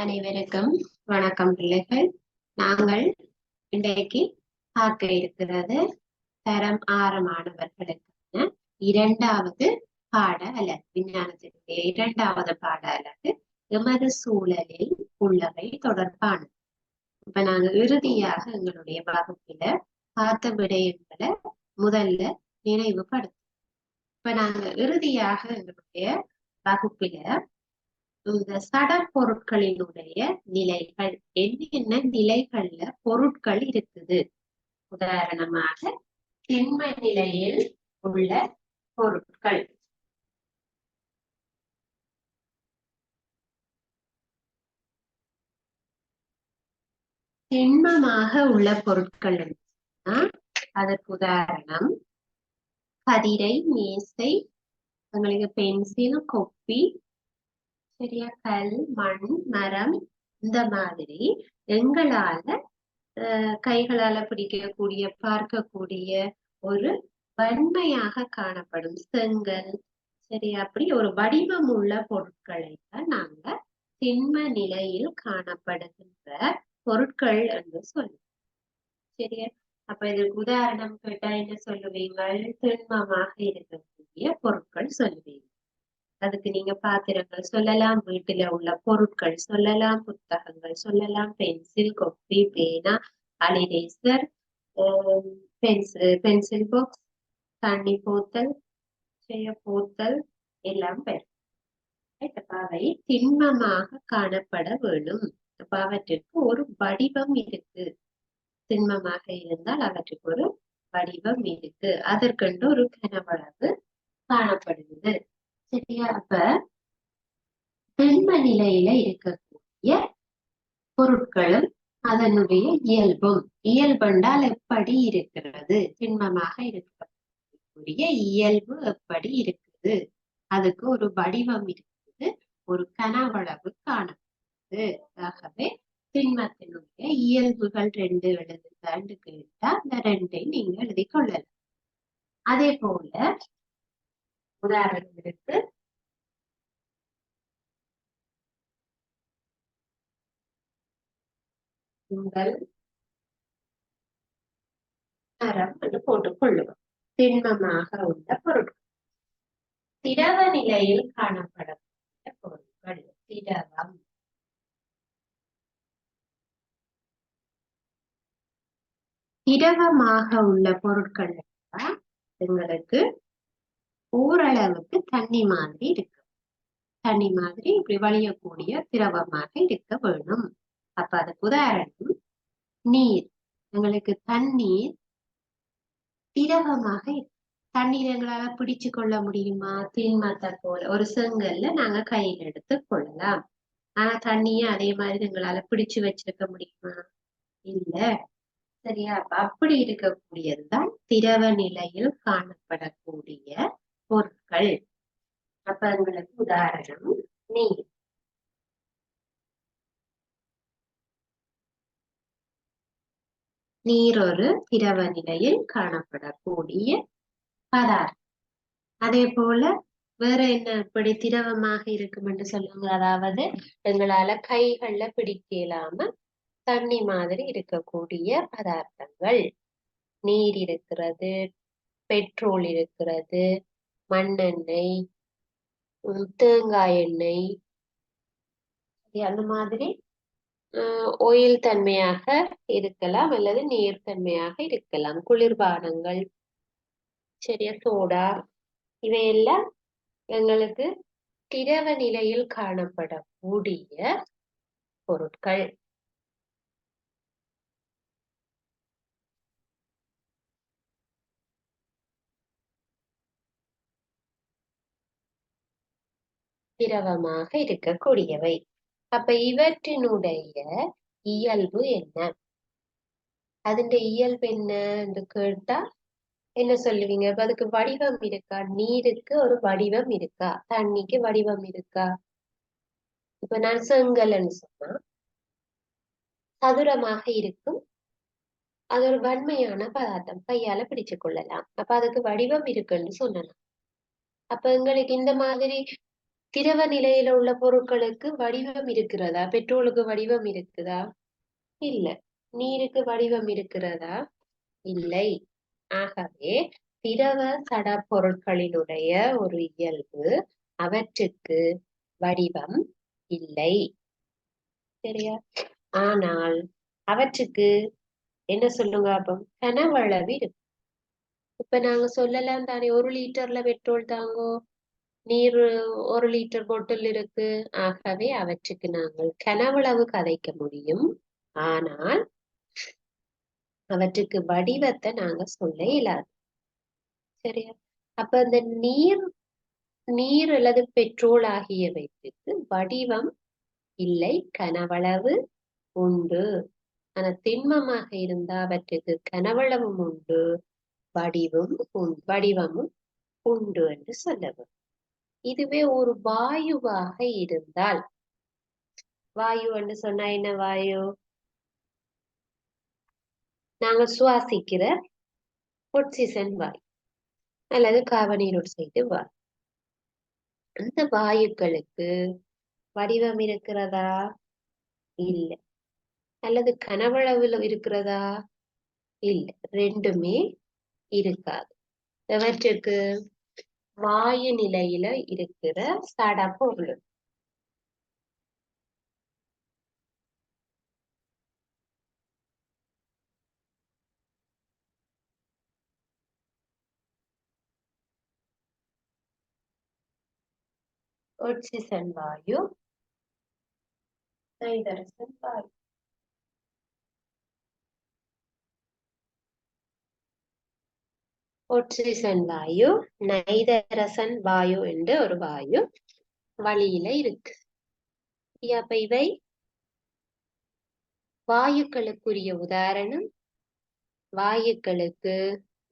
அனைவருக்கும் வணக்கம் பிள்ளைகள். நாங்கள் இன்றைக்கு பார்க்க இருக்கிறது தரம் 6 மாணவர்களுக்கான இரண்டாவது பாட அலகு, விஞ்ஞானத்தினுடைய இரண்டாவது பாட அலகு எமது சூழலில் உள்ளவை தொடர்பானது. இப்ப நாங்க இறுதியாக எங்களுடைய வகுப்பில பார்த்த விடயங்களை முதல்ல நினைவுபடுத்தோம். இப்ப நாங்க இறுதியாக எங்களுடைய வகுப்பில இந்த சட பொருட்களினுடைய நிலைகள், என்னென்ன நிலைகள்ல பொருட்கள் இருக்குது, உதாரணமாக திண்ம நிலையில் உள்ள பொருட்கள், திண்மமாக உள்ள பொருட்கள் அதற்கு உதாரணம் கதிரை, மேசை, உங்களுக்கு பென்சில், கொப்பி, சரியா, கல், மண், மரம், இந்த மாதிரி எங்களால கைகளால பிடிக்கக்கூடிய, பார்க்கக்கூடிய ஒரு வன்மையாக காணப்படும் செங்கல், சரி, அப்படி ஒரு வடிவம் உள்ள பொருட்களை தான் நாங்க திண்ம நிலையில் காணப்படுகின்ற பொருட்கள் என்று சொல்லுவோம். சரியா? அப்ப இதற்கு உதாரணம் கேட்டா என்ன சொல்லுவீங்க? திண்மமாக இருக்கக்கூடிய பொருட்கள் சொல்லுவீங்க. அதுக்கு நீங்க பாத்திரங்கள் சொல்லலாம், வீட்டுல உள்ள பொருட்கள் சொல்லலாம், புத்தகங்கள் சொல்லலாம், பென்சில், கொப்பி, பேனா, அலிரேசர், பென்சில் பாக்ஸ், தண்ணி போத்தல், போத்தல் எல்லாம் பெறும். அவை திண்மமாக காணப்பட வேணும். அப்ப அவற்றுக்கு ஒரு வடிவம் இருக்கு. திண்மமாக இருந்தால் அவற்றுக்கு ஒரு வடிவம் இருக்கு, அதற்கென்று ஒரு கனவளவு காணப்படுகிறது. சரியா? அப்ப திண்ம நிலையில இருக்கக்கூடிய பொருட்களும் அதனுடைய இயல்பும், இயல்பென்றால் எப்படி இருக்கிறது, திண்மமாக இருக்கக்கூடிய இயல்பு எப்படி இருக்குது, அதுக்கு ஒரு வடிவம் இருக்குது, ஒரு கனவளவு காணப்படுது. ஆகவே திண்மத்தினுடைய இயல்புகள் 2 எழுதுகன்னு கேட்டா அந்த 2ஐ நீங்க எழுதி கொள்ளலாம். அதே போல உதாரணத்திற்கு உங்கள் மரம் என்று போட்டுக் கொள்ளுவோம். திண்மமாக உள்ள பொருட்கள், திரவ நிலையில் காணப்படக்கூடிய பொருட்கள், திரவம். திரவமாக உள்ள பொருட்கள் எங்களுக்கு ஓரளவுக்கு தண்ணி மாதிரி இருக்கு, தண்ணி மாதிரி இப்படி வழியக்கூடிய திரவமாக இருக்க வேணும். அப்ப அதுக்கு உதாரணம் நீர். எங்களுக்கு தண்ணீர் திரவமாக தண்ணீர் எங்களால பிடிச்சு கொள்ள முடியுமா? திண்மத்தை போல ஒரு செங்கல்ல நாங்க கையில் எடுத்து கொள்ளலாம். ஆனா தண்ணிய அதே மாதிரி எங்களால பிடிச்சு வச்சிருக்க முடியுமா? இல்ல. சரியா? அப்படி இருக்கக்கூடியதுதான் திரவ நிலையில் காணப்படக்கூடிய பொருட்கள். அப்ப எங்களுக்கு உதாரணம் நீர். நீர் ஒரு திரவ நிலையில் காணப்படக்கூடிய பதார்த்தம். அதே போல வேற என்ன இப்படி திரவமாக இருக்கும் என்று சொல்லுங்க? அதாவது எங்களால கைகள்ல பிடிக்கலாம தண்ணி மாதிரி இருக்கக்கூடிய பதார்த்தங்கள், நீர் இருக்கிறது, பெட்ரோல் இருக்கிறது, மண்ணெண்ணெய், தேங்காய் எண்ணெய், அந்த மாதிரி ஆயில் தன்மையாக இருக்கலாம் அல்லது நீர் தன்மையாக இருக்கலாம். குளிர்பானங்கள், சரியா, சோடா, இவையெல்லாம் எங்களுக்கு திரவ நிலையில் காணப்படக்கூடிய பொருட்கள். திரவமாக இருக்கக்கூடியவை. அப்ப இவற்றினுடைய இயல்பு என்ன? அதுண்ட இயல்பு என்ன என்று கேட்டா என்ன சொல்லுவீங்க? இப்ப அதுக்கு வடிவம் இருக்கா? நீருக்கு ஒரு வடிவம் இருக்கா? தண்ணிக்கு வடிவம் இருக்கா? இப்ப நான் செங்கல்னு சொன்னா சதுரமாக இருக்கும், அது ஒரு வன்மையான பதார்த்தம், கையால பிடிச்சு கொள்ளலாம். அப்ப அதுக்கு வடிவம் இருக்குன்னு சொல்லலாம். அப்ப எங்களுக்கு இந்த மாதிரி திரவ நிலையில உள்ள பொருட்களுக்கு வடிவம் இருக்கிறதா? பெட்ரோலுக்கு வடிவம் இருக்குதா? இல்ல. நீருக்கு வடிவம் இருக்கிறதா? இல்லை. ஆகவே திரவ சட பொருட்களினுடைய ஒரு இயல்பு அவற்றுக்கு வடிவம் இல்லை. சரியா? ஆனால் அவற்றுக்கு என்ன சொல்லுங்க அப்போ கனவளவு இருக்கு. இப்ப நாங்க சொல்லலாம் தானே 1 லிட்டர்ல பெட்ரோல் தாங்கோ, நீர் 1 லிட்டர் பொட்டில் இருக்கு. ஆகவே அவற்றுக்கு நாங்கள் கனவளவு கதைக்க முடியும். ஆனால் அவற்றுக்கு வடிவத்தை நாங்க சொல்ல இயலாது. சரியா? அப்ப இந்த நீர் நீர் அல்லது பெட்ரோல் ஆகியவற்றுக்கு வடிவம் இல்லை, கனவளவு உண்டு. ஆனா திண்மமாக இருந்தா அவற்றுக்கு கனவளவும் உண்டு, வடிவமும் உண்டு என்று சொல்லவும். இதுவே ஒரு வாயுவாக இருந்தால், வாயு என்று சொன்னா என்ன வாயு? நாங்க சுவாசிக்கிற ஆக்சிஜன் வாயு அல்லது கார்பன் ஆக்சைடு வாயு. அந்த வாயுக்களுக்கு வடிவம் இருக்கிறதா? இல்லை. அல்லது கனவளவுல இருக்கிறதா? இல்லை. ரெண்டுமே இருக்காது. எவற்றுக்கு? வாயு நிலையில இருக்கிற சட பொருள். ஆக்சிஜன் வாயு, நைட்ரசன் வாயு. ஆக்சிஜன் வாயு, நைதரசன் வாயு என்ற ஒரு வாயு வழியில இருக்கு. அப்ப இவை வாயுக்களுக்குரிய உதாரணம். வாயுக்களுக்கு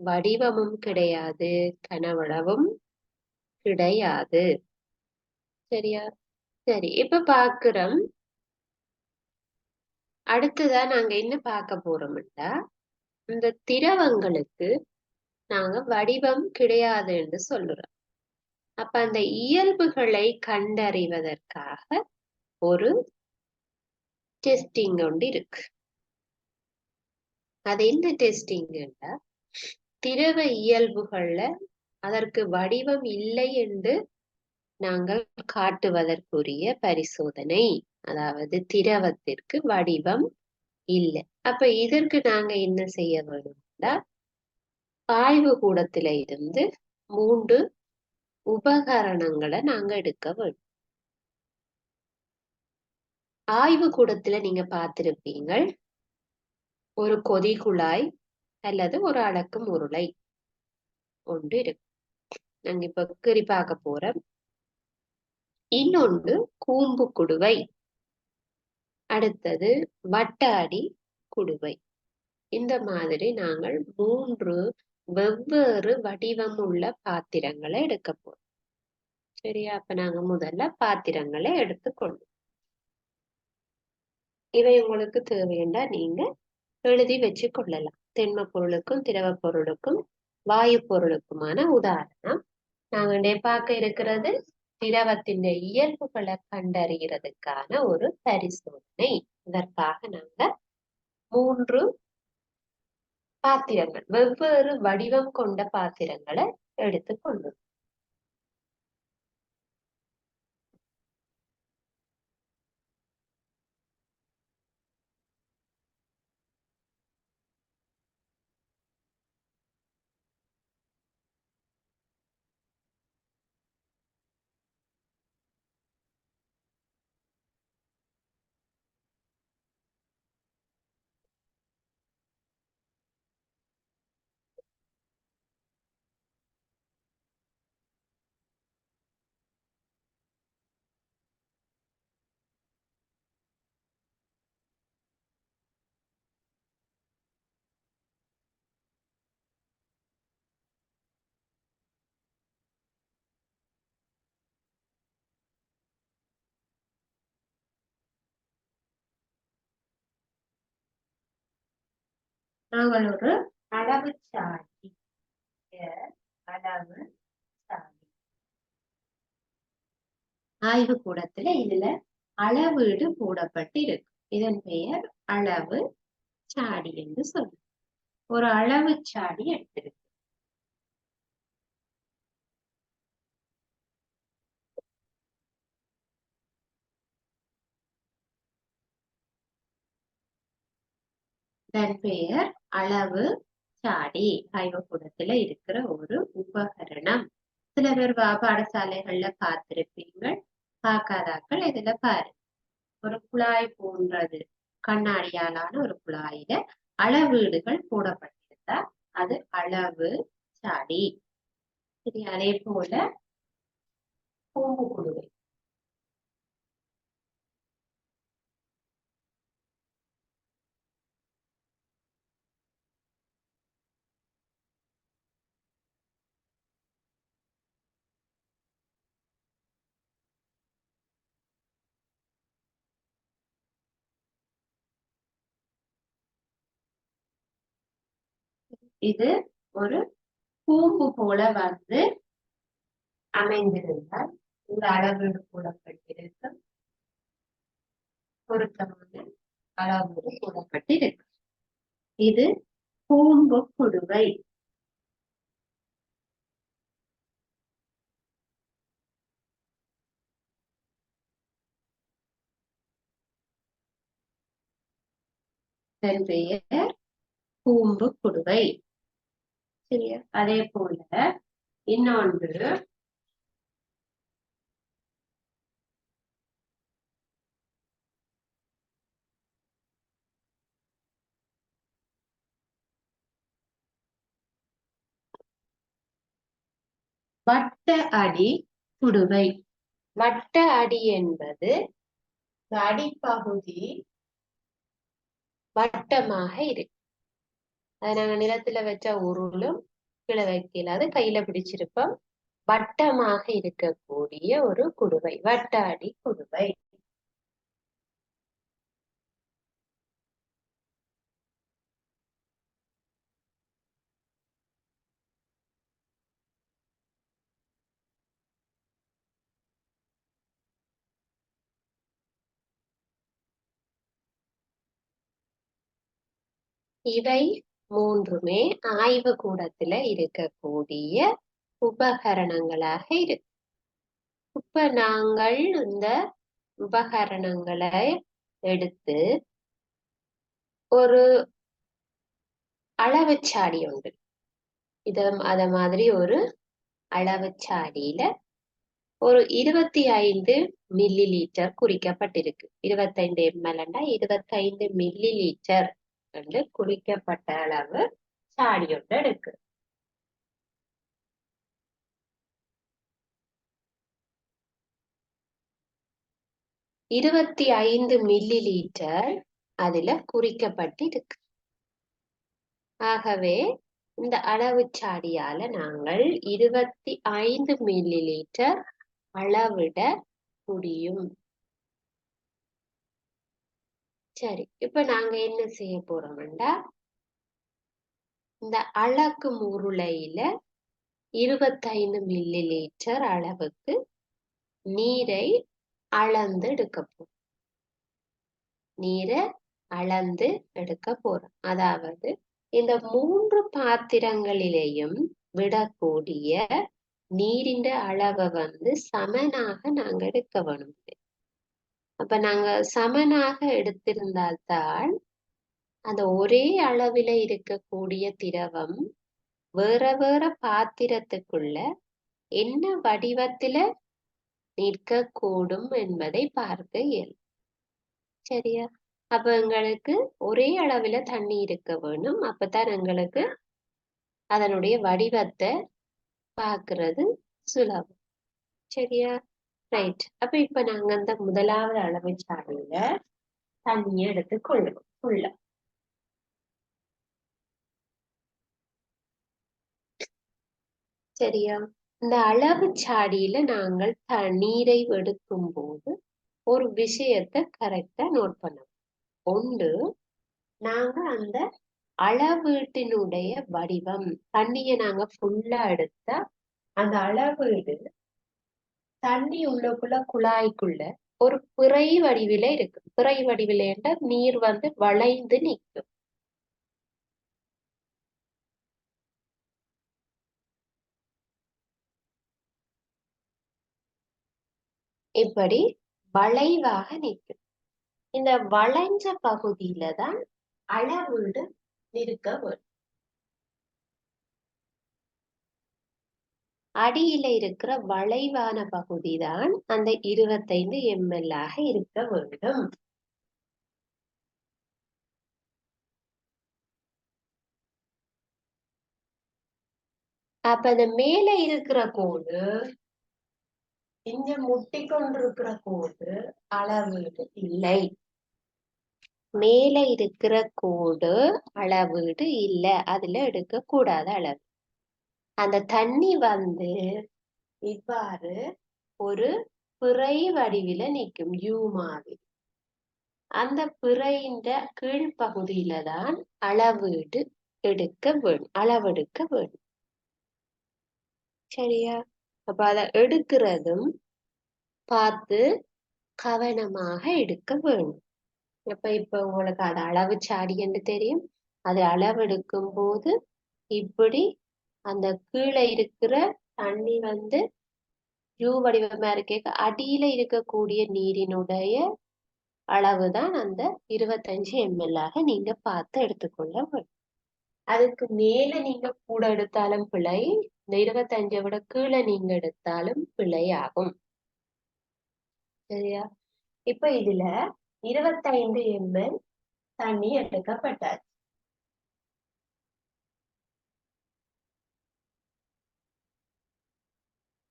வடிவமும் கிடையாது, கனவளவும் கிடையாது. சரியா? சரி, இப்ப பாக்குறோம். அடுத்ததான் நாங்க என்ன பார்க்க போறோம்னா, இந்த திரவங்களுக்கு நாங்க வடிவம் கிடையாது என்று சொல்லுறோம். அப்ப அந்த இயல்புகளை கண்டறிவதற்காக ஒரு டெஸ்டிங் ஒன்று இருக்கு. அது என்ன டெஸ்டிங்னா, திரவ இயல்புகள்ல அதற்கு வடிவம் இல்லை என்று நாங்கள் காட்டுவதற்குரிய பரிசோதனை. அதாவது திரவத்திற்கு வடிவம் இல்லை. அப்ப இதற்கு நாங்க என்ன செய்ய வேணும்னா, ஆய்வு கூடத்தில இருந்து 3 உபகரணங்களை நாங்க எடுக்க வேண்டும். ஆய்வு கூடத்துல நீங்க பார்த்திருப்பீங்கள், ஒரு கொதி குழாய் அல்லது ஒரு அளக்கும் உருளை ஒன்று இருக்கு. நாங்க இப்ப கீறி பார்க்க போறோம். இன்னொன்று கூம்பு குடுவை, அடுத்தது வட்டாடி குடுவை. இந்த மாதிரி நாங்கள் 3 வெவ்வேறு வடிவம் உள்ள பாத்திரங்களை எடுக்க போறோம். சரியா? அப்ப நாங்க முதல்ல பாத்திரங்களை எடுத்துக்கொள்ளும். இவை உங்களுக்கு தேவைன்னா நீங்க எழுதி வச்சு கொள்ளலாம். திண்ம பொருளுக்கும் திரவ பொருளுக்கும் வாயு பொருளுக்குமான உதாரணம். நாங்க பார்க்க இருக்கிறது திரவத்தின் இயல்புகளை கண்டறிகிறதுக்கான ஒரு பரிசோதனை. இதற்காக நாங்க 3 பாத்திரங்கள், வெவ்வேறு வடிவம் கொண்ட பாத்திரங்களை எடுத்துக்கொள்ளும். நாங்கள் ஒரு அளவு சாடி அளவு சாடி ஆய்வு கூடத்துல இதுல அளவீடு போடப்பட்டு இருக்கு. இதன் பெயர் அளவு சாடி என்று சொல்லும். ஒரு அளவு சாடி எடுத்திருக்கு. இதன் பெயர் அளவு சாடி. ஆய்வுக்கூடத்துல இருக்கிற ஒரு உபகரணம். சில பேர் பாடசாலைகள்ல பார்த்திருப்பீங்கள், பார்க்காதாக்கள் இதுல பாரு. ஒரு குழாய் போன்றது, கண்ணாடியாலான ஒரு குழாயில அளவீடுகள் போடப்பட்டிருந்தா அது அளவு சாடி. சரி, அதே போல பூம்பு குடுவை. இது ஒரு பூம்பு போல வந்து அமைந்திருந்தால் இந்த அளவீடு போடப்பட்டிருக்கும். பொருத்தமான அளவீடு போடப்பட்டிருக்கு. இது பூம்பு குடுவை. இதன் பெயர் பூம்பு குடுவை. சரியா? அதே போல இன்னொன்று வட்ட அடி குடுவை. வட்ட அடி என்பது அடிப்பகுதி வட்டமாக இருக்கு. அதை நாங்க நிலத்துல வச்ச உருளும் கீழே வைக்கல, அது கையில பிடிச்சிருப்போம். வட்டமாக இருக்கக்கூடிய ஒரு குடுவை, வட்ட அடி குடுவை. இவை மூன்றுமே ஆய்வு கூடத்துல இருக்கக்கூடிய உபகரணங்களாக இருக்கு. இப்ப நாங்கள் இந்த உபகரணங்களை எடுத்து ஒரு அளவுச்சாடி உண்டு. அத மாதிரி ஒரு அளவுச்சாடியில ஒரு 25 மில்லி லிட்டர் குறிக்கப்பட்டிருக்கு. 25 ml 25 மில்லி லிட்டர் என்று குறிக்கப்பட்ட அளவு சாடி ஒன்று இருக்கு. இருபத்தி 25 மில்லி லிட்டர் அதுல குறிக்கப்பட்டிருக்கு. ஆகவே இந்த அளவுச்சாடியால நாங்கள் 25 மில்லி லிட்டர் அளவிட முடியும். சரி, இப்ப நாங்க என்ன செய்ய போறோம்டா, இந்த அளக்கும் உருளையில 25 மில்லி லிட்டர் அளவுக்கு நீரை அளந்து எடுக்க போறோம். நீரை அளந்து எடுக்க போறோம். அதாவது இந்த 3 பாத்திரங்களிலேயும் விடக்கூடிய நீரின் அளவை வந்து சமனாக நாங்க எடுக்க வேணும். அப்ப நாங்க சமனாக எடுத்திருந்தால்தான் அந்த ஒரே அளவில இருக்கக்கூடிய திரவம் வேற வேற பாத்திரத்துக்குள்ள என்ன வடிவத்தில நிற்கக்கூடும் என்பதை பார்க்க இயலும். சரியா? அப்ப எங்களுக்கு ஒரே அளவில தண்ணி இருக்க வேணும். அப்பதான் எங்களுக்கு அதனுடைய வடிவத்தை பார்க்கிறது சுலபம். சரியா? ரைட். அப்ப இப்ப நாங்க அந்த முதலாவது அளவுச்சாடியில தண்ணியை எடுத்து கொள்ளும். சரியா? இந்த அளவுச்சாடியில நாங்கள் நீரை எடுக்கும் போது ஒரு விஷயத்தை கரெக்டா நோட் பண்ணணும். ஒன்று, நாங்க அந்த அளவீட்டினுடைய வடிவம், தண்ணியை நாங்க ஃபுல்லா எடுத்தா அந்த அளவீடு தண்ணி உள்ளுக்குள்ள குழாய்க்குள்ள ஒரு பிறை வடிவில இருக்கு. பிறை வடிவில என்றால் நீர் வந்து வளைந்து நிற்கும். இப்படி வளைவாக நிற்கும். இந்த வளைஞ்ச பகுதியில தான் அளவீடு இருக்க வேண்டும். அடியில இருக்கிற வளைவான பகுதி தான் அந்த 25 ml ஆக இருக்க வேண்டும். அப்ப அந்த மேல இருக்கிற கோடு, இங்க முட்டி கொண்டிருக்கிற கோடு அளவீடு இல்லை. மேல இருக்கிற கோடு அளவீடு இல்ல, அதுல எடுக்க கூடாத அளவு. அந்த தண்ணி வந்து இவ்வாறு ஒரு பிறை வடிவில நிற்கும், யூ மாதிரி. அந்த பிறையின் கீழ்ப்பகுதியில தான் அளவீடு எடுக்க வேண்டும், அளவெடுக்க வேண்டும். சரியா? அப்ப அதை எடுக்கிறதும் பார்த்து கவனமாக எடுக்க வேண்டும். இப்ப உங்களுக்கு அது அளவு சாடி என்று தெரியும். அது அளவெடுக்கும் போது இப்படி அந்த கீழே இருக்கிற தண்ணி வந்து யூ வடிவமா இருக்க அடியில இருக்கக்கூடிய நீரினுடைய அளவுதான் அந்த 25 ml ஆக நீங்க பார்த்து எடுத்துக்கொள்ள வேண்டும். அதுக்கு மேல நீங்க கூட எடுத்தாலும் பிழை, இந்த 25 விட கீழே நீங்க எடுத்தாலும் பிழை ஆகும். சரியா? இப்ப இதுல 25 ml தண்ணி எடுக்கப்பட்டாச்சு.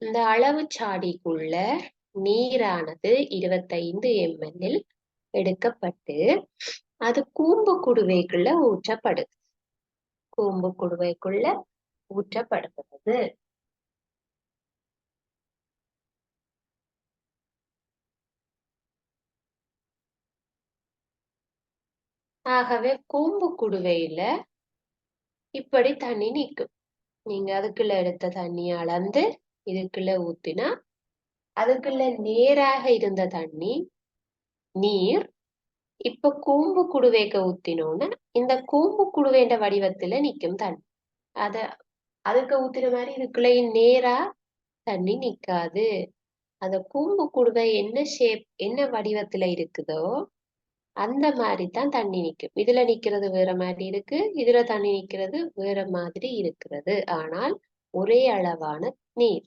இந்த அளவு சாடிக்குள்ள நீரானது 25 ml எடுக்கப்பட்டு அது கூம்பு குடுவைக்குள்ள ஊற்றப்படுது. கூம்பு குடுவைக்குள்ள ஊற்றப்படுகிறது. ஆகவே கூம்பு குடுவையில இப்படி தண்ணி நிற்கும். நீங்க அதுக்குள்ள எடுத்த தண்ணியை அளந்து இதுக்குள்ள ஊத்தினா அதுக்குள்ள நேராக இருந்த தண்ணி நீர் இப்ப கூம்பு குடுவைக்க ஊத்தினோன்னு இந்த கூம்பு குடுவைன்ற வடிவத்துல நிக்கும் தண்ணி. அதுக்கு ஊத்துற மாதிரி இதுக்குள்ள நேரா தண்ணி நிக்காது. அந்த கூம்பு குடுவை என்ன ஷேப், என்ன வடிவத்துல இருக்குதோ அந்த மாதிரி தான் தண்ணி நிக்கும். இதுல நிக்கிறது வேற மாதிரி இருக்கு, இதுல தண்ணி நிக்கிறது வேற மாதிரி இருக்கிறது. ஆனால் ஒரே அளவான நீர்.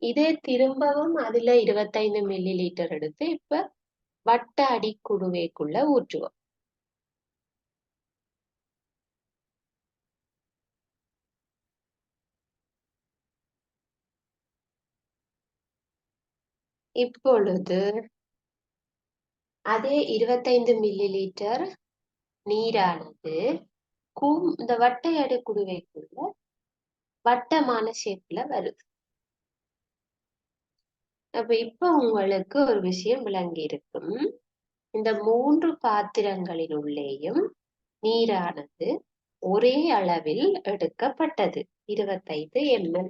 இதே திரும்பவும் அதுல 25 ml எடுத்து இப்ப வட்ட அடி குடுவைக்குள்ள ஊற்றுவோம். இப்பொழுது அதே 25 ml நீரானது இந்த வட்டை அடி குடுவைக்குள்ள வட்டமான ஷேப்ல வருது. அப்ப இப்ப உங்களுக்கு ஒரு விஷயம் விளங்கி இருக்கும். இந்த 3 பாத்திரங்களின் உள்ளேயும் நீரானது ஒரே அளவில் எடுக்கப்பட்டது, 25 ml.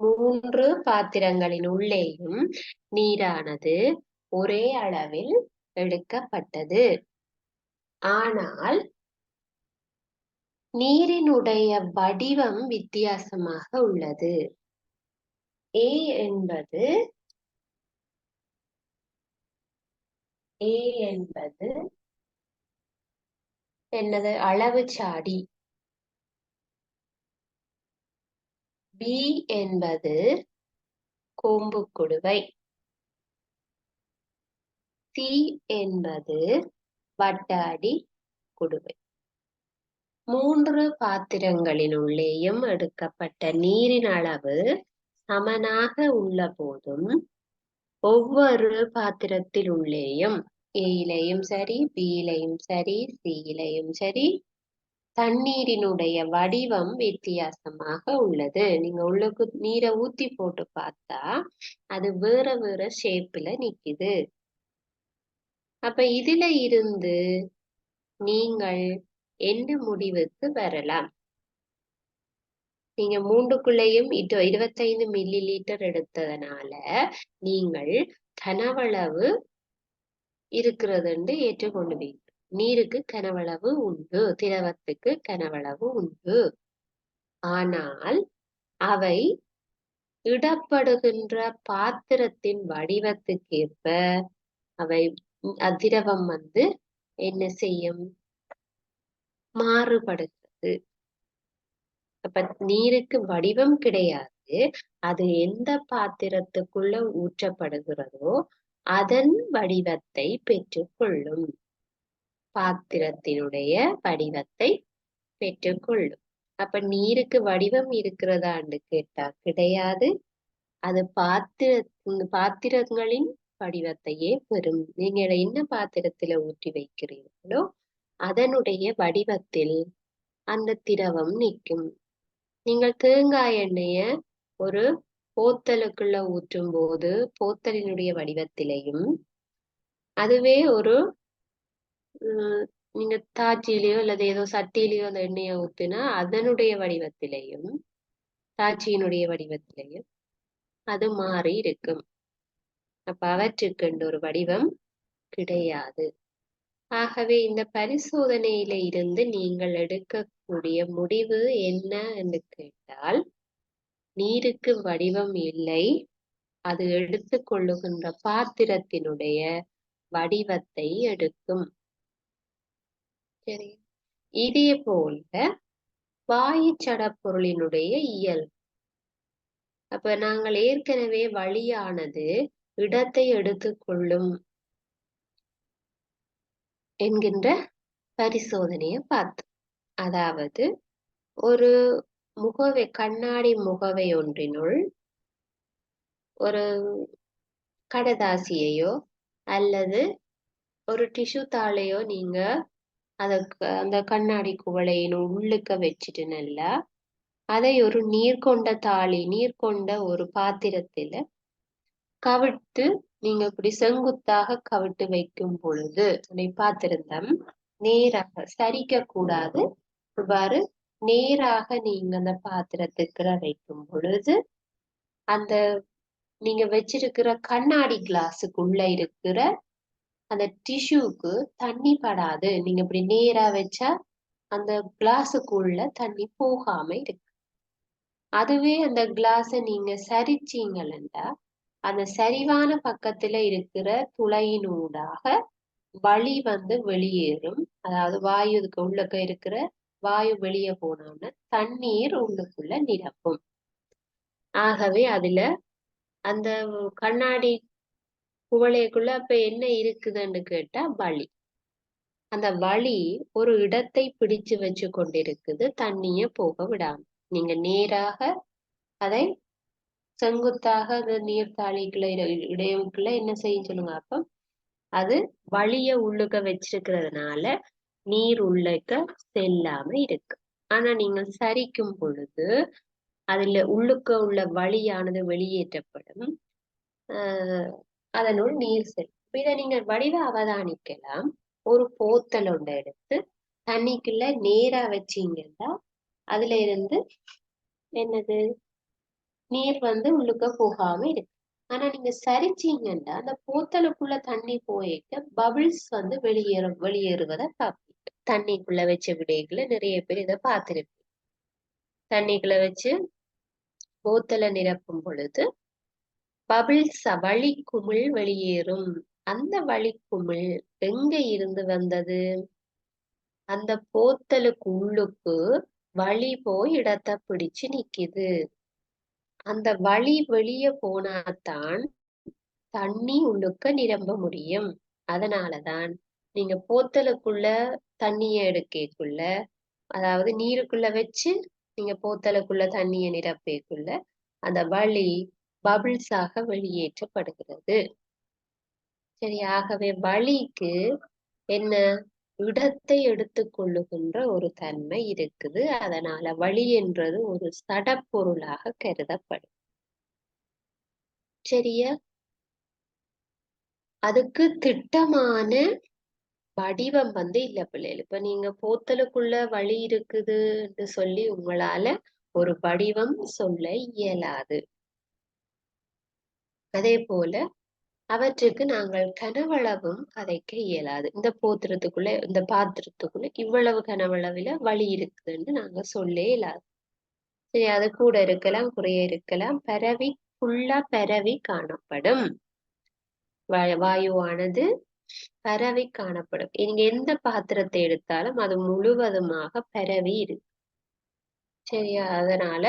மூன்று பாத்திரங்களின் உள்ளேயும் நீரானது ஒரே அளவில் எடுக்கப்பட்டது. ஆனால் நீரினுடைய வடிவம் வித்தியாசமாக உள்ளது. A என்பது என்னது? அளவு சாடி. B என்பது கூம்பு குடுவை. C என்பது வட்ட அடி குடுவை. 3 பாத்திரங்களின் உள்ளேயும் எடுக்கப்பட்ட நீரின் அளவு சமனாக உள்ள போதும் ஒவ்வொரு பாத்திரத்தில் உள்ளேயும் A லையும் சரி, B லையும் சரி, C லையும் சரி தண்ணீரினுடைய வடிவம் வித்தியாசமாக உள்ளது. நீங்க உள்ளுக்கு நீரை ஊத்தி போட்டு பார்த்தா அது வேற வேற ஷேப்ல நிக்குது. அப்ப இதுல இருந்து நீங்கள் என்ன முடிவுக்கு வரலாம்? நீங்க மூன்றுக்குள்ளேயும் 25 மில்லி லிட்டர் எடுத்ததுனால நீங்கள் கனவளவு இருக்கிறது ஏற்றுக்கொள்ளுவீங்க. நீருக்கு கனவளவு உண்டு, திரவத்துக்கு கனவளவு உண்டு. ஆனால் அவை இடப்படுகின்ற பாத்திரத்தின் வடிவத்துக்கேற்ப அவை திரவம் என்ன செய்யும்? மாறுபடுகிறது. அப்ப நீருக்கு வடிவம் கிடையாது. அது எந்த பாத்திரத்துக்குள்ள ஊற்றப்படுகிறதோ அதன் வடிவத்தை பெற்றுக்கொள்ளும். பாத்திரத்தினுடைய வடிவத்தை பெற்றுக்கொள்ளும். அப்ப நீருக்கு வடிவம் இருக்கிறதான்னு கேட்டா கிடையாது. அது பாத்திரங்களின் வடிவத்தையே பெறும். நீங்க என்ன பாத்திரத்துல ஊற்றி வைக்கிறீர்களோ அதனுடைய வடிவத்தில் அந்த திரவம் நிற்கும். நீங்கள் தேங்காய் எண்ணெய ஒரு போத்தலுக்குள்ள ஊற்றும் போது போத்தலினுடைய வடிவத்திலையும், அதுவே ஒரு நீங்க தாச்சியிலயோ அல்லது ஏதோ சட்டியிலயோ அந்த எண்ணெயை ஊத்தினா அதனுடைய வடிவத்திலையும் தாச்சியினுடைய வடிவத்திலையும் அது மாறி இருக்கும். அப்ப அவற்றுக்கு ஒரு வடிவம் கிடையாது. ஆகவே இந்த பரிசோதனையில இருந்து நீங்கள் எடுக்கக்கூடிய முடிவு என்ன என்று கேட்டால், நீருக்கு வடிவம் இல்லை, அது எடுத்துக்கொள்ளுகின்ற பாத்திரத்தினுடைய வடிவத்தை எடுக்கும். சரி, இதே போல வாயுச்சட பொருளினுடைய இயல்பு. அப்ப நாங்கள் ஏற்கனவே வழியானது இடத்தை எடுத்துக்கொள்ளும் என்கின்ற பரிசோதனையை பார்த்தோம். அதாவது ஒரு முகவை, கண்ணாடி முகவை ஒன்றினுள் ஒரு கடதாசியையோ அல்லது ஒரு டிஷ்யூ தாளையோ நீங்க அந்த கண்ணாடி குவளையின் உள்ளுக்க வச்சுட்டு நல்லா அதை ஒரு நீர் கொண்ட ஒரு பாத்திரத்துல கவிட்டு நீங்க இப்படி செங்குத்தாக கவிட்டு வைக்கும் பொழுது பாத்திரம் நேராக சரிக்க கூடாது. இவ்வாறு நேராக நீங்க அந்த பாத்திரத்துக்குள்ள வைக்கும் பொழுது அந்த நீங்க வச்சிருக்கிற கண்ணாடி கிளாஸுக்குள்ள இருக்கிற அந்த டிஷ்யூக்கு தண்ணி படாது. நீங்க இப்படி நேரா வச்சா அந்த கிளாஸுக்குள்ள தண்ணி போகாம இருக்கு. அதுவே அந்த கிளாஸ நீங்க சரிச்சீங்கன்னா அந்த சரிவான பக்கத்துல இருக்கிற துளையினூடாக வழி வெளியேறும். அதாவது வாயு உள்ளுக்க இருக்கிற வாயு வெளியே போனோம்னா தண்ணீர் உள்ளுக்குள்ள நிரப்பும். ஆகவே அதுல அந்த கண்ணாடி குவளைக்குள்ள அப்ப என்ன இருக்குதுன்னு கேட்டா வழி. அந்த வழி ஒரு இடத்தை பிடிச்சு வச்சு கொண்டிருக்குது, தண்ணிய போக விடாம. நீங்க நேராக அதை செங்குத்தாக அந்த நீர்த்தாளிக்குள்ள இடையுக்குள்ள என்ன செய்ய சொல்லுங்க. அப்ப அது வழிய உள்ளுக்க வச்சிருக்கிறதுனால நீர் உள்ளுக்க செல்லாம இருக்கு. ஆனா நீங்கள் சரிக்கும் பொழுது அதுல உள்ளுக்க உள்ள வழியானது வெளியேற்றப்படும். அதனுள் நீர் செல்லும். இதை நீங்கள் வடிவ அவதானிக்கலாம். ஒரு போத்தல் ஒன்றை எடுத்து தண்ணிக்குள்ள நேரா வச்சீங்கன்னா அதுல இருந்து என்னது நீர் உள்ளுக்க போகாம இருக்கு. ஆனா நீங்க சரிச்சீங்கன்னா அந்த போத்தலுக்குள்ள தண்ணி போயிட்டு பபிள்ஸ் வெளியேறுவதை பார்ப்பீங்க. தண்ணிக்குள்ள வச்ச விடைகளை நிறைய பேர் இதை பார்த்திருப்பீங்க. தண்ணிக்குள்ள வச்சு போத்தலை நிரப்பும் பொழுது பபிள்ஸ் வழிக்குமிழ் வெளியேறும். அந்த வழிக்குமிழ் எங்க இருந்து வந்தது? அந்த போத்தலுக்கு உள்ளுக்கு வழி போய் இடத்தை பிடிச்சு நிக்குது. அந்த வழி வெளியே போனாதான் தண்ணி உள்ளுக்க நிரம்ப முடியும். அதனாலதான் நீங்க போத்தலுக்குள்ள தண்ணிய எடுக்கக்குள்ள, அதாவது நீருக்குள்ள வச்சு நீங்க போத்தலுக்குள்ள தண்ணிய நிரப்பக்குள்ள அந்த வழி பபிள்ஸாக வெளியேற்றப்படுகிறது. சரி, ஆகவே வழிக்கு என்ன இடத்தை எடுத்துக்கொள்ளுகின்ற ஒரு தன்மை இருக்குது. அதனால வழி என்றது ஒரு சடப்பொருளாக கருதப்படும். சரியா? அதுக்கு திட்டமான வடிவம் இல்ல பிள்ளைகள். இப்ப நீங்க போத்தலுக்குள்ள வழி இருக்குதுன்னு சொல்லி உங்களால ஒரு வடிவம் சொல்ல இயலாது. அதே போல அவற்றுக்கு நாங்கள் கனவளவும் கதைக்க இயலாது. இந்த பாத்திரத்துக்குள்ள இவ்வளவு கனவளவுல வழி இருக்குதுன்னு நாங்க சொல்ல இயலாது. சரி, அது கூட இருக்கலாம், குறைய இருக்கலாம். ஃபுல்லா பரவி காணப்படும். வாயுவானது பரவி காணப்படும். நீங்க எந்த பாத்திரத்தை எடுத்தாலும் அது முழுவதுமாக பரவி இருக்கு. சரியா? அதனால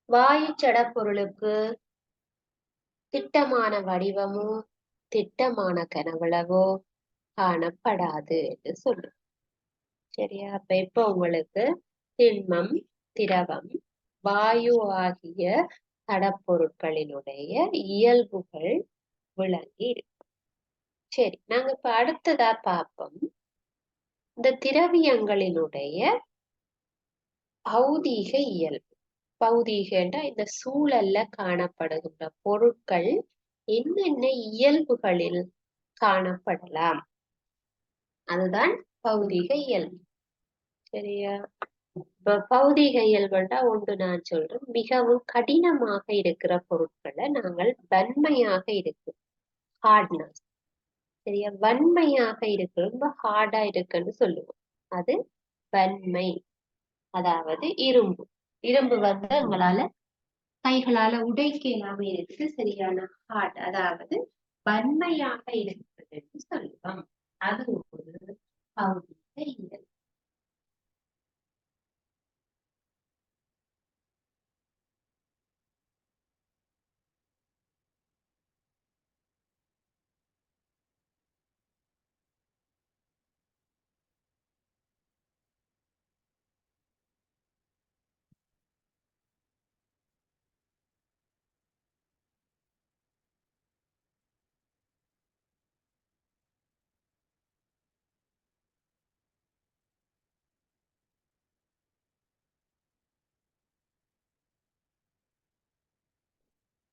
வாயு சடப்பொருளுக்கு திட்டமான வடிவமோ திட்டமான கனவளவோ காணப்படாது என்று சொல்லு. சரியா? அப்ப இப்ப உங்களுக்கு திண்மம், திரவம், வாயு ஆகிய சடப்பொருட்களினுடைய இயல்புகள் விளங்கி இருக்கு. சரி, நாங்க இப்ப அடுத்ததா பார்ப்போம் இந்த திரவியங்களினுடைய பௌதீக இயல்பு. பௌதீகண்டா இந்த சூழல்ல காணப்படுகின்ற பொருட்கள் என்னென்ன இயல்புகளில் காணப்படலாம், அதுதான் பௌதீக இயல்பு. சரியா? இப்ப பௌதீக இயல்புண்டா ஒன்று நான் சொல்றேன், மிகவும் கடினமாக இருக்கிற பொருட்களை நாங்கள் வன்மையாக இருக்கு, ஹார்ட்னஸ். சரியா? வன்மையாக இருக்கு, ரொம்ப ஹார்டா இருக்குன்னு சொல்லுவோம், அது வன்மை. அதாவது இரும்பு எங்களால கைகளால உடைக்க இல்லாம இருக்கு, சரியான ஹார்ட், அதாவது வன்மையாக இருக்கிறதுன்னு சொல்லுவோம். அது ஒரு பௌதீக இயல்பு.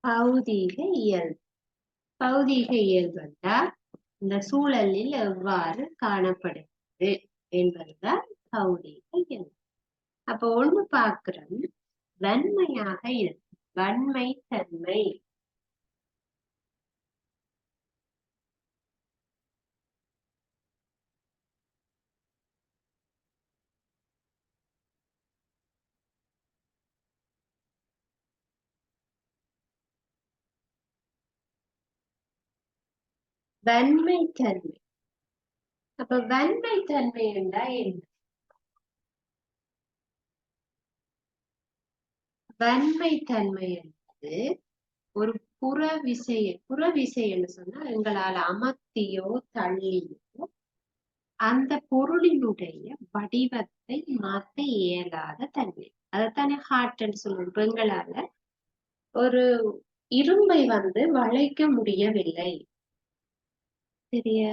பௌதீக இயல்பு. பௌதீக இயல்பு என்றால் இந்த சூழலில் எவ்வாறு காணப்படுகிறது என்பதுதான் பௌதீக இயல்பு. அப்ப ஒண்ணு பார்க்கிறோம், வன்மையாக இருக்கு, வன்மை தன்மை. வன்மை தன்மை. அப்ப வன்மை தன்மை என்றா என்ன? வன்மை தன்மை என்பது ஒரு புற விசைன்னு சொன்னா எங்களால் அமர்த்தியோ தள்ளியோ அந்த பொருளினுடைய வடிவத்தை மாற்ற இயலாத தன்மை, அதைத்தானே ஹார்ட்ன்னு சொல்லுவோம். இப்ப எங்களால ஒரு இரும்பை வளைக்க முடியவில்லை, சரியா?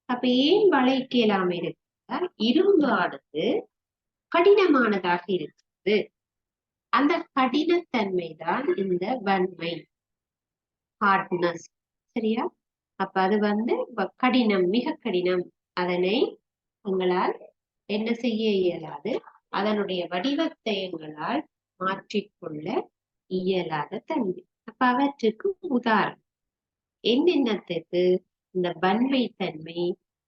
அப்ப ஏன் வளைக்க இயலாம இருக்கிறார்? இரும்பு ஆனது கடினமானதாக இருக்குது. அந்த கடினத்தன்மை தான் இந்த வன்மை, ஹார்ட்னஸ். சரியா? அப்ப அது கடினம், மிக கடினம். அதனை எங்களால் என்ன செய்ய இயலாது, அதனுடைய வடிவத்தை எங்களால் மாற்றிக்கொள்ள இயலாத தன்மை. அப்ப அவற்றுக்கு உதாரணம் என்னென்னத்துக்கு இந்த வன்மை தன்மை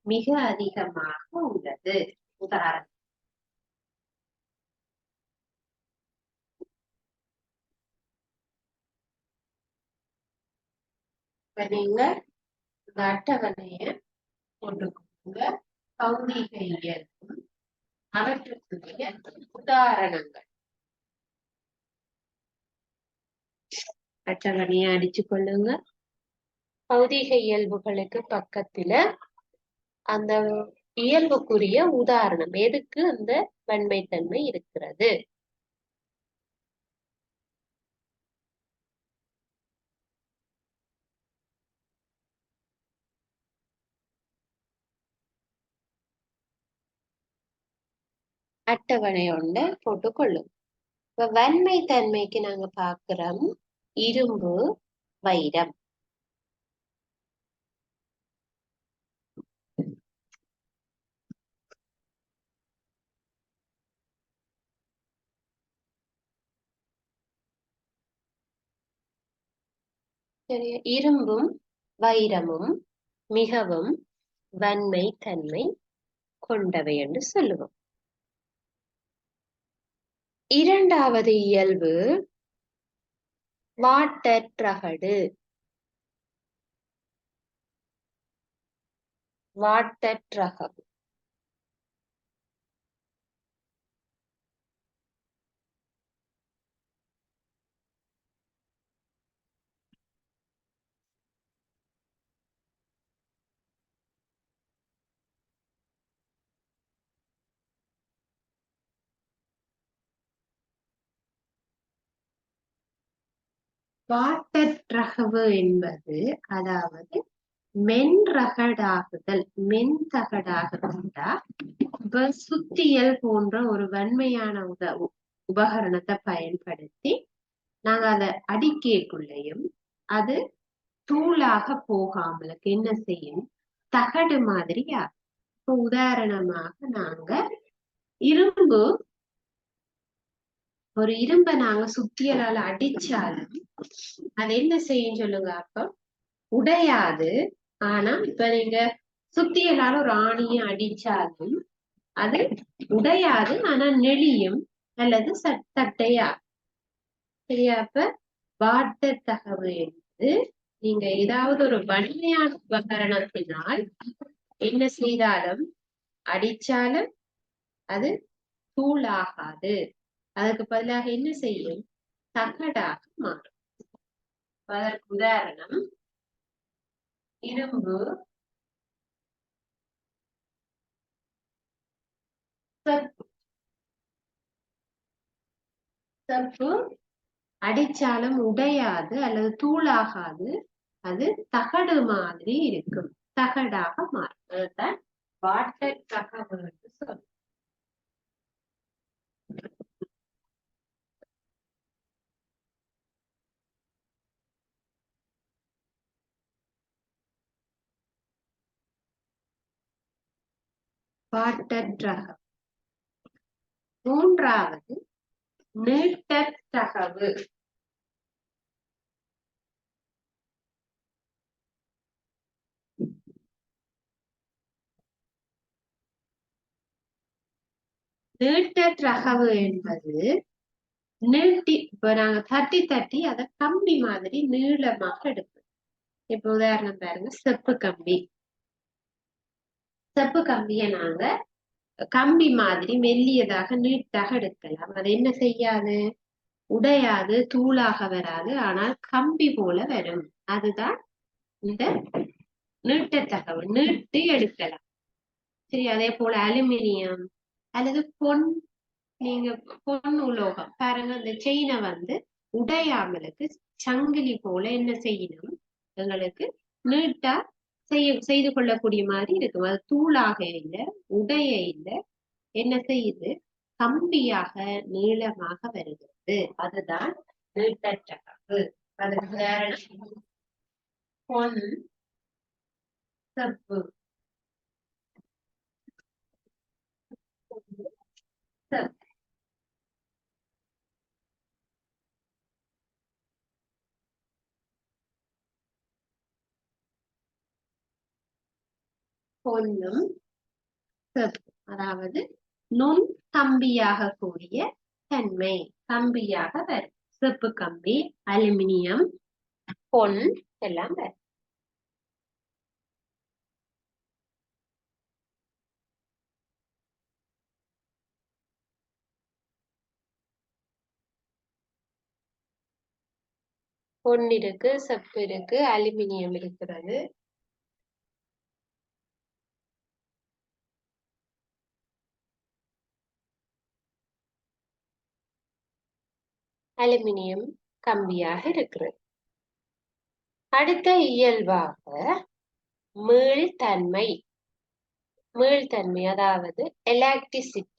மிக அதிகமாக உள்ளது? உதாரணம், இப்ப நீங்க இந்த அட்டவணைய போட்டுக்கோங்க. பௌதீக இயல்பும் அவற்றுக்குரிய உதாரணங்கள் அட்டவணையை அடிச்சு கொள்ளுங்க. பௌதீக இயல்புகளுக்கு பக்கத்துல அந்த இயல்புக்குரிய உதாரணம், எதுக்கு அந்த வன்மைத்தன்மை இருக்கிறது. அட்டவணை ஒண்ண போட்டுக்கொள்ளும். இப்ப வன்மை தன்மைக்கு நாங்க பாக்குறோம் இரும்பு, வைரம். சரியா? இரும்பும் வைரமும் மிகவும் வன்மை தன்மை கொண்டவை என்று சொல்லுவோம். இரண்டாவது இயல்பு வாட்டற்றகடு. வாட்டற்றகம். வாட்டற்றகவு என்பது அதாவது மென்ரகடாகுதல். மென்தகடாகுதல்டா இப்ப சுத்தியல் போன்ற ஒரு வன்மையான உபகரணத்தை பயன்படுத்தி நாங்க அதை அடிக்கக்குள்ளேயும் அது தூளாக போகாமலுக்கு என்ன செய்யும், தகடு மாதிரியா. இப்ப உதாரணமாக நாங்க இரும்பு, ஒரு இரும்பை நாங்க சுத்தியலால அடிச்சாலும் அது என்ன செய்யும் சொல்லுங்க. அப்ப உடையாது. ஆனா இப்ப நீங்க சுத்தியலால ஒரு ஆணியை அடிச்சாலும் அது உடையாது, ஆனா நெளியும் அல்லது தட்டையா. சரியா? அப்ப வாட்டத்தகவு என்பது நீங்க ஏதாவது ஒரு வன்மையான உபகரணத்தினால் என்ன செய்தாலும் அடிச்சாலும் அது தூளாகாது. அதுக்கு பதிலாக என்ன செய்யும், தகடாக மாறும். அதற்கு உதாரணம் இரும்பு, செப்பு அடிச்சாலும் உடையாது அல்லது தூளாகாது, அது தகடு மாதிரி இருக்கும், தகடாக மாறும். அதுதான் வாட்டத்தகவு என்று சொல்லும். வாட்டற்றகம். மூன்றாவது நீட்டத்தகவு. நீட்டத்தகவு என்பது நீட்டி, இப்ப நாங்க தட்டி தட்டி அதை கம்பி மாதிரி நீளமாக எடுப்போம். இப்ப உதாரணம் பாருங்க, செப்பு கம்பி. செப்பு கம்பியை நாங்க கம்பி மாதிரி மெல்லியதாக நீட்டாக எடுக்கலாம். அது என்ன செய்யாது, உடையாது, தூளாக வராது, ஆனால் கம்பி போல வரும். அதுதான் இந்த நீட்டத்தகவு. நீட்டி எடுக்கலாம். சரி, அதே போல அலுமினியம் அல்லது பொன். நீங்க பொன் உலோகம் பாருங்க, இந்த செயினை உடையாமலுக்கு சங்கிலி போல என்ன செய்யணும், எங்களுக்கு நீட்டா செய்து கொள்ளக்கூடிய மாதிரி இருக்கும். அது தூளாக இல்லை, உடைய இல்லை, என்ன செய்யுது, கம்பியாக நீளமாக வருகிறது. அதுதான் நீட்டத்தகவு. அதற்கு உதாரணம் பொன், செப்பு. பொன்னும் செப்பு, அதாவது நுண் கம்பியாக கூடிய தன்மை, கம்பியாக வரும். செப்பு கம்பி, அலுமினியம், பொன் எல்லாம் வரும். பொன் இருக்கு, செப்பு இருக்கு, அலுமினியம் இருக்கிறது. அலுமினியம் கம்பியாக இருக்கிறது. அடுத்த இயல்பாக மீள்தன்மை. மீள்தன்மை அதாவது எலாக்டிசிட்டி.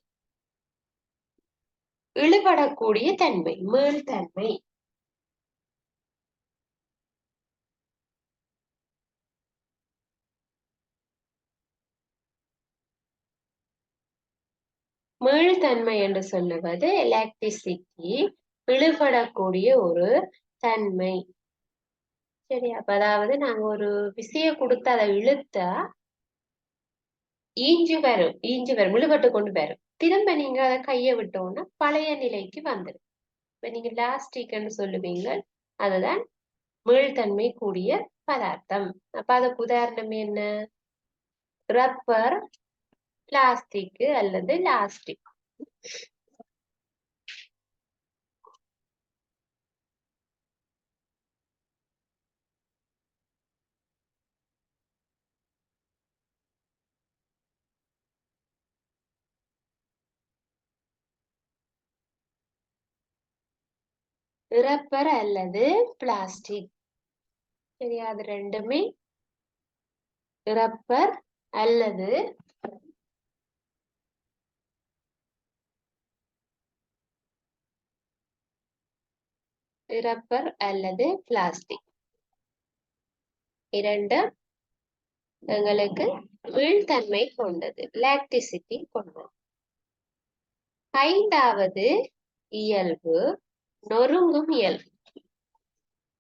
இழுபடக்கூடிய தன்மை, மீள்தன்மை. மீள்தன்மை என்று சொல்லுவது எலக்ட்ரிசிட்டி, இழுபடக்கூடிய ஒரு தன்மை. சரி, அப்ப அதாவது நாங்க ஒரு விசைய கொடுத்து அதை இழுத்தா ஈஞ்சு வரும், இழுபட்டு கொண்டு வரும். திரும்ப நீங்க அதை கையை விட்டோம்னா பழைய நிலைக்கு வந்துடும். இப்ப நீங்க லாஸ்டிக்னு சொல்லுவீங்க, அதுதான் மீள்தன்மை கூடிய பதார்த்தம். அப்ப அதுக்கு உதாரணம் என்ன? ரப்பர், பிளாஸ்டிக் அல்லது லாஸ்டிக். ரப்பர் அல்லது பிளாஸ்டிக். சரியா? அது ரெண்டுமே ரப்பர் அல்லது ரப்பர் அல்லது பிளாஸ்டிக். இரண்டு எங்களுக்கு மீள்தன்மை கொண்டது, எலக்ட்ரிசிட்டி கொண்டது. ஐந்தாவது இயல்பு நொறுங்கும் இயல்பு.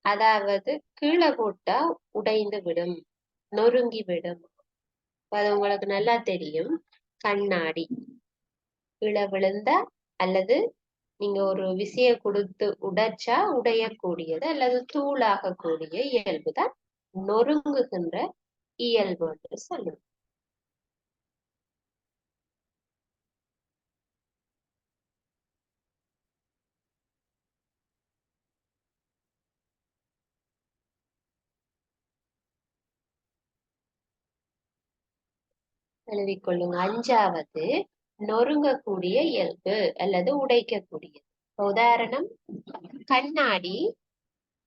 அதாவது கீழே போட்டா உடைந்து விடும், நொறுங்கி விடும். அது உங்களுக்கு நல்லா தெரியும். கண்ணாடி கீழே விழுந்தா அல்லது நீங்க ஒரு விசைய கொடுத்து உடைச்சா உடையக்கூடியது அல்லது தூளாக கூடிய இயல்பு தான் நொறுங்குகின்ற இயல்பு என்று சொல்லுவோம். எழுதிக்கொள்ளுங்க. அஞ்சாவது நொறுங்கக்கூடிய இயல்பு அல்லது உடைக்கக்கூடியது. உதாரணம் கண்ணாடி,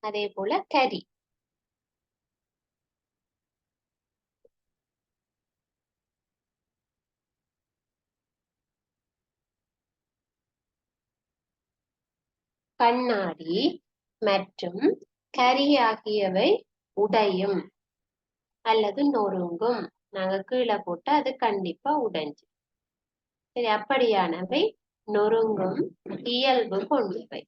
அதே போல கரி. கண்ணாடி மற்றும் கரி ஆகியவை உடையும் அல்லது நொறுங்கும். நாங்க கீழே போட்டா அது கண்டிப்பா உடைஞ்சு. சரி, அப்படியானவை நொறுங்கும் இயல்பு கொண்டவை.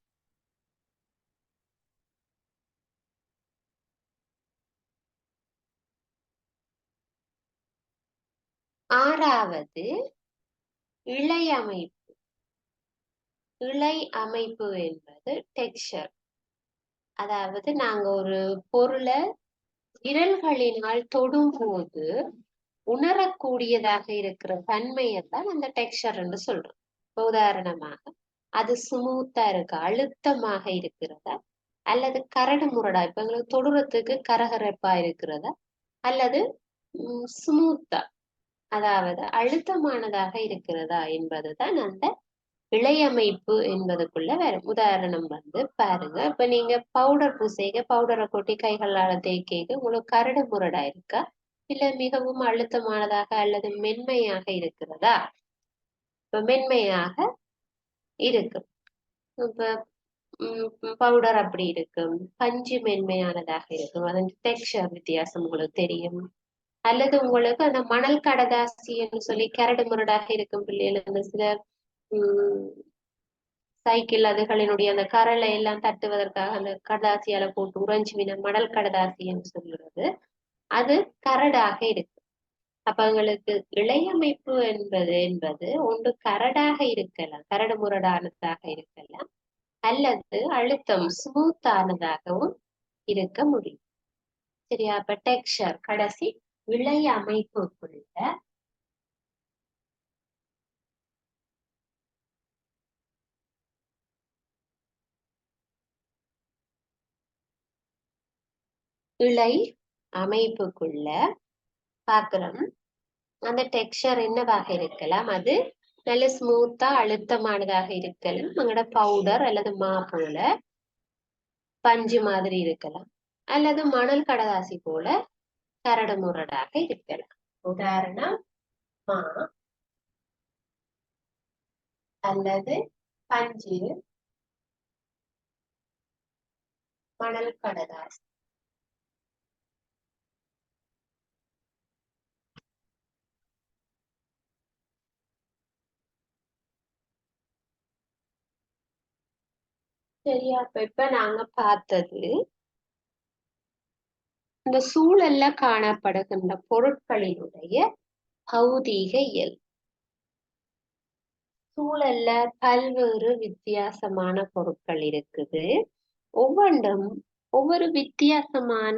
ஆறாவது இழை அமைப்பு. இழை அமைப்பு என்பது டெக்ஸ்சர். அதாவது நாங்க ஒரு பொருளை விரல்களினால் தொடும் போது உணரக்கூடியதாக இருக்கிற தன்மையைத்தான் அந்த டெக்ஸ்சர் என்று சொல்றோம். உதாரணமாக அது ஸ்மூத்தா இருக்கு, அழுத்தமாக இருக்கிறதா அல்லது கரடு முரடா, இப்ப எங்களுக்கு தொடுறதுக்கு கரகரப்பா இருக்கிறதா அல்லது ஸ்மூத்தா, அதாவது அழுத்தமானதாக இருக்கிறதா என்பதுதான் அந்த இழையமைப்பு என்பதுக்குள்ள வரும். உதாரணம் பாருங்க, இப்ப நீங்க பவுடர் பூசைக பவுடரை கொட்டி கைகளால தேய்க்க உங்களுக்கு கரடு முரடா இருக்கா இல்ல மிகவும் அழுத்தமானதாக அல்லது மென்மையாக இருக்கிறதா? இப்ப மென்மையாக இருக்கும். இப்ப பவுடர் அப்படி இருக்கும், பஞ்சு மென்மையானதாக இருக்கும், அதன் டெக்ஸ்சர் வித்தியாசம் உங்களுக்கு தெரியும். அல்லது உங்களுக்கு அந்த மணல் கடதாசின்னு சொல்லி கரடு முரடாக இருக்கும் பிள்ளைகள் சில சைக்கிள் அதுகளினுடைய அந்த கரலை எல்லாம் தட்டுவதற்காக அந்த கடதாசியால போட்டு உறைஞ்சி வின மணல் கடதாசி என்று சொல்கிறது, அது கரடாக இருக்கு. அப்ப உங்களுக்கு இழையமைப்பு என்பது ஒன்று கரடாக இருக்கலாம், கரடு முரடானதாக இருக்கலாம், அல்லது அழுத்தம் ஸ்மூத்தானதாகவும் இருக்க முடியும். சரியா? அப்ப டெக்ஸ்சர் கடைசி இழை அமைப்புக்குள்ள இழை அமைப்புக்குள்ள பாக்குறோம். அந்த டெக்ஸ்சர் என்னவாக இருக்கலாம்? அது நல்ல ஸ்மூத்தா அழுத்தமானதாக இருக்கலாம், உங்களோட பவுடர் அல்லது மா போல பஞ்சு மாதிரி இருக்கலாம், அல்லது மணல் கடதாசி போல கரடு முரடாக இருக்கலாம். உதாரணம் மா அல்லது பஞ்சு, மணல் கடதாசி. சரியா? இப்ப நாங்க பார்த்தது இந்த சூழல்ல காணப்படுகின்ற பொருட்களினுடைய பௌதீக இயல். சூழல்ல பல்வேறு வித்தியாசமான பொருட்கள் இருக்குது. ஒவ்வொன்றும் ஒவ்வொரு வித்தியாசமான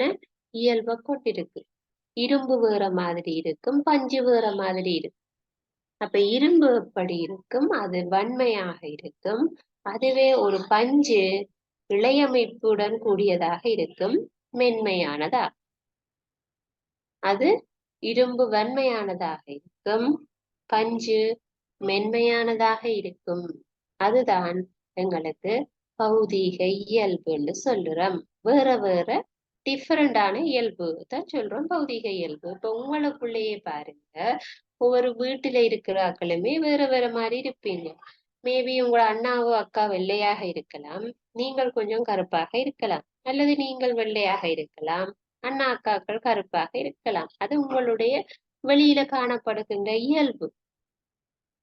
இயல்பை கொண்டிருக்கு. இரும்பு வேற மாதிரி இருக்கும், பஞ்சு வேற மாதிரி இருக்கும். அப்ப இரும்பு எப்படி இருக்கும்? அது வன்மையாக இருக்கும். அதுவே ஒரு பஞ்சு இழையமைப்புடன் கூடியதாக இருக்கும், மென்மையானதா. அது இரும்பு வன்மையானதாக இருக்கும், பஞ்சு மென்மையானதாக இருக்கும். அதுதான் எங்களுக்கு பௌதீக இயல்புன்னு சொல்றோம். வேற வேற டிஃபரெண்டான இயல்பு தான் சொல்றோம் பௌதீக இயல்பு. இப்ப உங்களுக்குள்ளேயே பாருங்க, ஒவ்வொரு வீட்டுல இருக்கிறாக்களுமே வேற வேற மாதிரி இருப்பீங்க. மேபி உங்க அண்ணாவோ அக்கா வெள்ளையாக இருக்கலாம், நீங்கள் கொஞ்சம் கருப்பாக இருக்கலாம், அல்லது நீங்கள் வெள்ளையாக இருக்கலாம், அண்ணா அக்காக்கள் கருப்பாக இருக்கலாம். அது உங்களுடைய வெளியில காணப்படுகின்ற இயல்பு,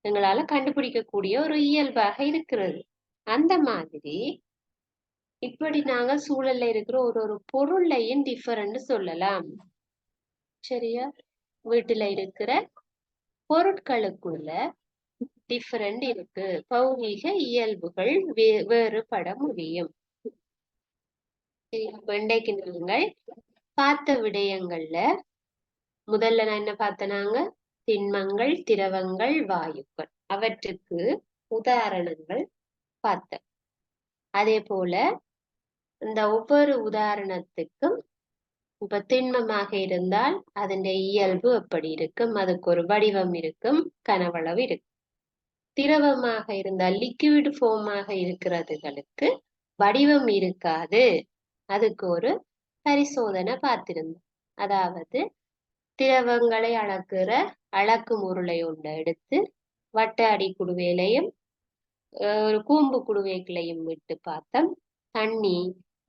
எங்களால கண்டுபிடிக்கக்கூடிய ஒரு இயல்பாக இருக்கிறது. அந்த மாதிரி இப்படி நாங்க சூழல்ல இருக்கிற ஒரு ஒரு பொருளையும் டிஃபரெண்ட் சொல்லலாம். சரியா? வீட்டுல இருக்கிற பொருட்களுக்குள்ள டிஃபரெண்ட் இருக்கு, பௌதீக இயல்புகள் வேறுபட முடியும். இன்றைக்கு நீங்கள் பார்த்த விடயங்கள்ல முதல்ல நான் என்ன பார்த்தனாங்க, திண்மங்கள், திரவங்கள், வாயுக்கள், அவற்றுக்கு உதாரணங்கள் பார்த்தேன். அதே போல இந்த ஒவ்வொரு உதாரணத்துக்கும் இப்ப திண்மமாக இருந்தால் அதன் இயல்பு எப்படி இருக்கும், அதுக்கு ஒரு வடிவம் இருக்கும், கனவளவு இருக்கும். திரவமாக இருந்தால் லிக்விட் ஃபார்மாக இருக்கிறதுகளுக்கு வடிவம் இருக்காது, அதுக்கு ஒரு பரிசோதனை பார்த்திருந்தோம். அதாவது திரவங்களை அளக்குற அளக்கு உருளை ஒன்றை எடுத்து வட்ட அடி குடுவையிலையும் ஒரு கூம்பு குடுவைகளையும் விட்டு பார்த்தோம். தண்ணி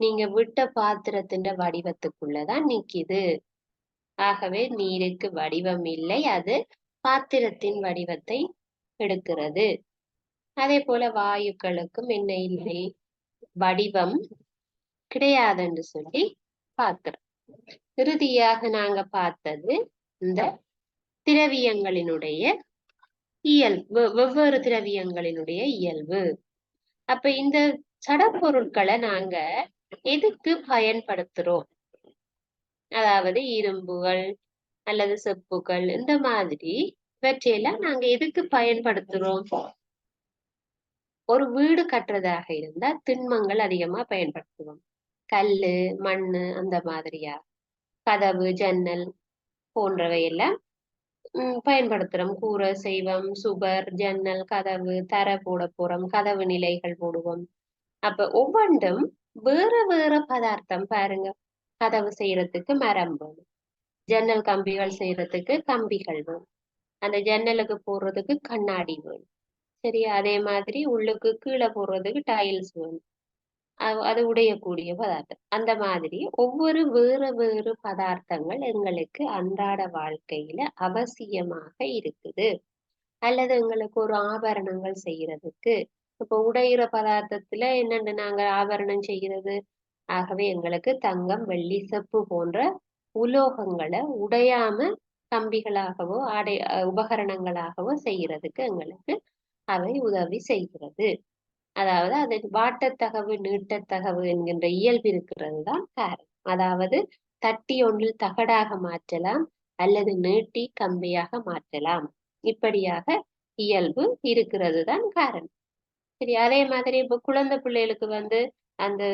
நீங்க விட்ட பாத்திரத்தின் வடிவத்துக்குள்ளதான் நிக்குது. ஆகவே நீருக்கு வடிவம் இல்லை, அது பாத்திரத்தின் வடிவத்தை எடுக்கிறது. அதே போல வாயுக்களுக்கும் என்ன இல்லை, வடிவம் கிடையாதுன்னு சொல்லி பார்க்கிறோம். இறுதியாக நாங்க பார்த்தது இந்த திரவியங்களினுடைய இயல்பு, வெவ்வேறு திரவியங்களினுடைய இயல்பு. அப்ப இந்த சடப்பொருட்களை நாங்க எதுக்கு பயன்படுத்துறோம்? அதாவது இரும்புகள் அல்லது செப்புகள் இந்த மாதிரி இவற்றையெல்லாம் நாங்க எதுக்கு பயன்படுத்துறோம்? ஒரு வீடு கட்டுறதாக இருந்தா திண்மங்கள் அதிகமா பயன்படுத்துவோம். கல்லு, மண்ணு அந்த மாதிரியா. கதவு, ஜன்னல் போன்றவை எல்லாம் பயன்படுத்துறோம். கூரை செய்வோம், சுவர், ஜன்னல், கதவு, தர போட போறோம், கதவு நிலைகள் போடுவோம். அப்ப ஒவ்வொன்றும் வேற வேற பதார்த்தம். பாருங்க, கதவு செய்யறதுக்கு மரம் வேணும், ஜன்னல் கம்பிகள் செய்யறதுக்கு கம்பிகள் வேணும், அந்த ஜன்னலுக்கு போடுறதுக்கு கண்ணாடி வேணும். சரியா? அதே மாதிரி உள்ளுக்கு கீழே போடுறதுக்கு டைல்ஸ் வேணும், அது உடையக்கூடிய பதார்த்தம். அந்த மாதிரி ஒவ்வொரு வேறு வேறு பதார்த்தங்கள் எங்களுக்கு அன்றாட வாழ்க்கையில அவசியமாக இருக்குது. அல்லது எங்களுக்கு ஒரு ஆபரணங்கள் செய்யறதுக்கு, இப்ப உடையிற பதார்த்தத்துல என்னென்ன நாங்க ஆபரணம் செய்கிறது, ஆகவே எங்களுக்கு தங்கம், வெள்ளி, செப்பு போன்ற உலோகங்களை உடையாம கம்பிகளாகவோ உபகரணங்களாகவோ செய்யறதுக்கு எங்களுக்கு அவை உதவி செய்கிறது. அதாவது அது வாட்டத்தகவு, நீட்டத்தகவு என்கின்ற இயல்பு இருக்கிறது தான் காரணம். அதாவது தட்டி ஒன்றில் தகடாக மாற்றலாம், அல்லது நீட்டி கம்பியாக மாற்றலாம். இப்படியாக இயல்பு இருக்கிறது தான் காரணம். சரி, அதே மாதிரி இப்ப குழந்தை பிள்ளைகளுக்கு அந்த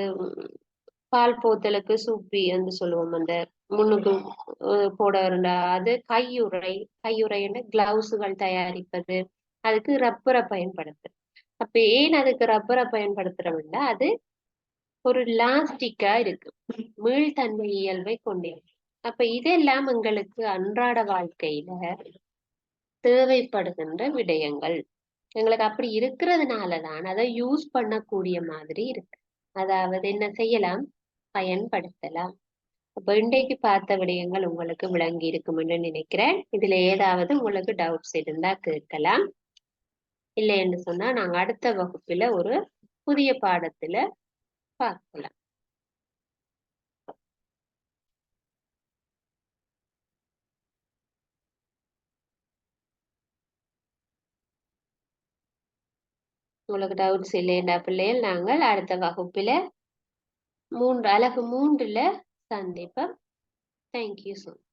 பால் போத்தலுக்கு சூப்பி என்று சொல்லுவோம், அந்த முன்னுக்கு போட அது கையுறை கிளவுஸுகள் தயாரிப்பது, அதுக்கு ரப்பரை பயன்படுத்து. அப்ப ஏன் அதுக்கு ரப்பரை பயன்படுத்துறோம்னா அது ஒரு லாஸ்டிக்கா இருக்கு, மீள்தன்மை இயல்பை கொண்டிருக்கு. அப்ப இதெல்லாம் எங்களுக்கு அன்றாட வாழ்க்கையில தேவைப்படுகின்ற விடயங்கள். எங்களுக்கு அப்படி இருக்கிறதுனால தான் அதை யூஸ் பண்ணக்கூடிய மாதிரி இருக்கு. அதாவது என்ன செய்யலாம், பயன்படுத்தலாம். அப்ப இன்றைக்கு பார்த்த விடயங்கள் உங்களுக்கு விளங்கி இருக்கும் என்று நினைக்கிறேன். இதுல ஏதாவது உங்களுக்கு டவுட்ஸ் இருந்தா கேட்கலாம். இல்லை என்று சொன்னா நாங்க அடுத்த வகுப்புல ஒரு புதிய பாடத்துல பார்க்கலாம். உங்களுக்கு டவுட்ஸ் இல்லைண்டா பிள்ளைகள், நாங்கள் அடுத்த வகுப்புல அலகு 3ல சந்திப்போம். Thank you so much.